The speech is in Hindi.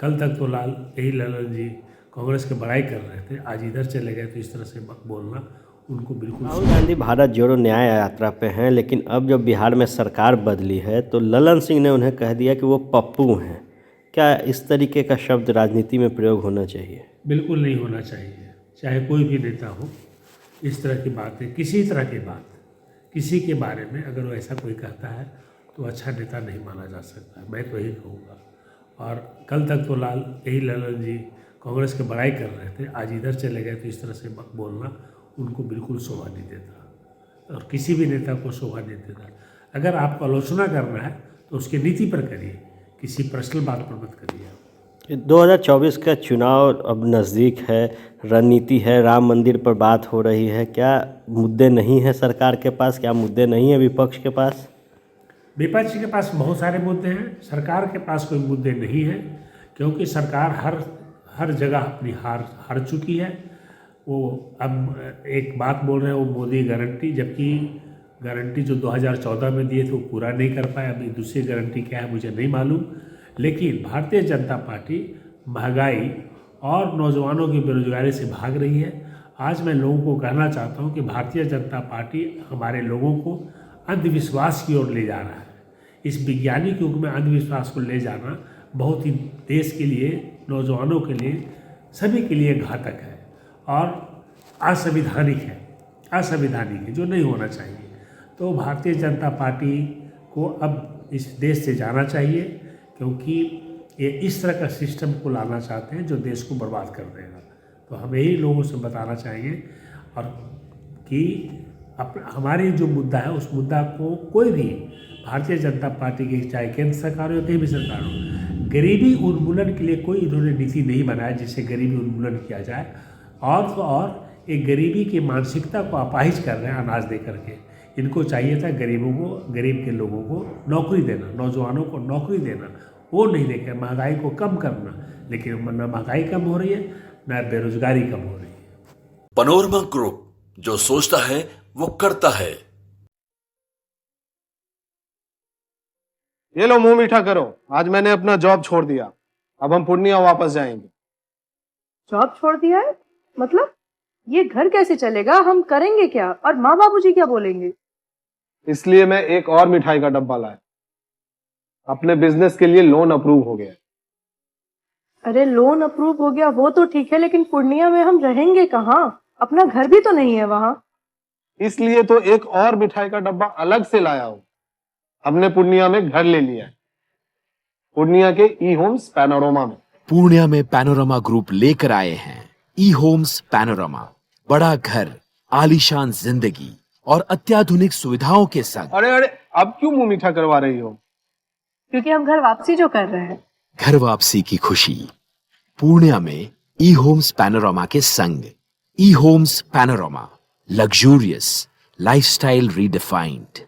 कल तक तो यही ललन जी कांग्रेस की बड़ाई कर रहे थे, आज इधर चले गए तो इस तरह से बोलना उनको बिल्कुल। राहुल गांधी भारत जोड़ो न्याय यात्रा पे हैं, लेकिन अब जब बिहार में सरकार बदली है तो ललन सिंह ने उन्हें कह दिया कि वो पप्पू हैं। क्या इस तरीके का शब्द राजनीति में प्रयोग होना चाहिए? बिल्कुल नहीं होना चाहिए, चाहे कोई भी नेता हो। इस तरह की बातें, किसी तरह की बात किसी के बारे में अगर वो ऐसा कोई कहता है तो अच्छा नेता नहीं माना जा सकता, मैं तो यही कहूँगा। और कल तक तो यही ललन जी कांग्रेस की बड़ाई कर रहे थे, आज इधर चले गए तो इस तरह से बोलना उनको बिल्कुल शोभा नहीं देता और किसी भी नेता को शोभा नहीं देता। अगर आपको आलोचना करना है तो उसकी नीति पर करिए, किसी पर्सनल बात पर मत करिए। 2024 का चुनाव अब नज़दीक है, रणनीति है, राम मंदिर पर बात हो रही है। क्या मुद्दे नहीं हैं सरकार के पास? क्या मुद्दे नहीं हैं विपक्ष के पास? विपक्ष के पास बहुत सारे मुद्दे हैं, सरकार के पास कोई मुद्दे नहीं हैं, क्योंकि सरकार हर जगह अपनी हार चुकी है। वो अब एक बात बोल रहे हैं वो मोदी गारंटी, जबकि गारंटी जो 2014 में दिए थे वो पूरा नहीं कर पाए। अभी दूसरी गारंटी क्या है मुझे नहीं मालूम, लेकिन भारतीय जनता पार्टी महंगाई और नौजवानों की बेरोजगारी से भाग रही है। आज मैं लोगों को कहना चाहता हूं कि भारतीय जनता पार्टी हमारे लोगों को अंधविश्वास की ओर ले जा रहा है। इस वैज्ञानिक युग में अंधविश्वास को ले जाना बहुत ही देश के लिए, नौजवानों के लिए, सभी के लिए घातक है और असंवैधानिक है, जो नहीं होना चाहिए। तो भारतीय जनता पार्टी को अब इस देश से जाना चाहिए, क्योंकि ये इस तरह का सिस्टम को लाना चाहते हैं जो देश को बर्बाद कर देगा। तो हमें ही लोगों से बताना चाहिए और कि हमारी जो मुद्दा है उस मुद्दा को कोई भी भारतीय जनता पार्टी की, चाहे केंद्र सरकार हो या कहीं भी सरकार हो, गरीबी उन्मूलन के लिए कोई इन्होंने नीति नहीं बनाया जिससे गरीबी उन्मूलन किया जाए। और तो और एक गरीबी की मानसिकता को अपाहिज कर रहे हैं अनाज दे करके। इनको चाहिए था गरीब के लोगों को नौकरी देना, नौजवानों को नौकरी देना, वो नहीं देखे, महंगाई को कम करना। लेकिन न महंगाई कम हो रही है, न बेरोजगारी कम हो रही है। पैनोरमा ग्रुप, जो सोचता है वो करता है। ये लो मुंह मीठा करो, आज मैंने अपना जॉब छोड़ दिया, अब हम पूर्णिया वापस जाएंगे। जॉब छोड़ दिया है? मतलब ये घर कैसे चलेगा? हम करेंगे क्या? और माँ बाबूजी क्या बोलेंगे? इसलिए मैं एक और मिठाई का डब्बा लाया, अपने बिजनेस के लिए लोन अप्रूव हो गया। अरे लोन अप्रूव हो गया वो तो ठीक है, लेकिन पूर्णिया में हम रहेंगे कहाँ? अपना घर भी तो नहीं है वहाँ। इसलिए तो एक और मिठाई का डब्बा अलग से लाया हूँ। हमने पूर्णिया में घर ले लिया है, पूर्णिया के ई होम्स पैनोरमा में। पूर्णिया में पैनोरमा ग्रुप लेकर आए हैं ई होम्स पैनोरमा। बड़ा घर, आलीशान जिंदगी और अत्याधुनिक सुविधाओं के संग। अरे अब क्यों मुंह मीठा करवा रही हो? क्योंकि हम घर वापसी जो कर रहे हैं। घर वापसी की खुशी पूर्णिया में ई होम्स पैनोरमा के संग। E homes panorama, luxurious lifestyle redefined.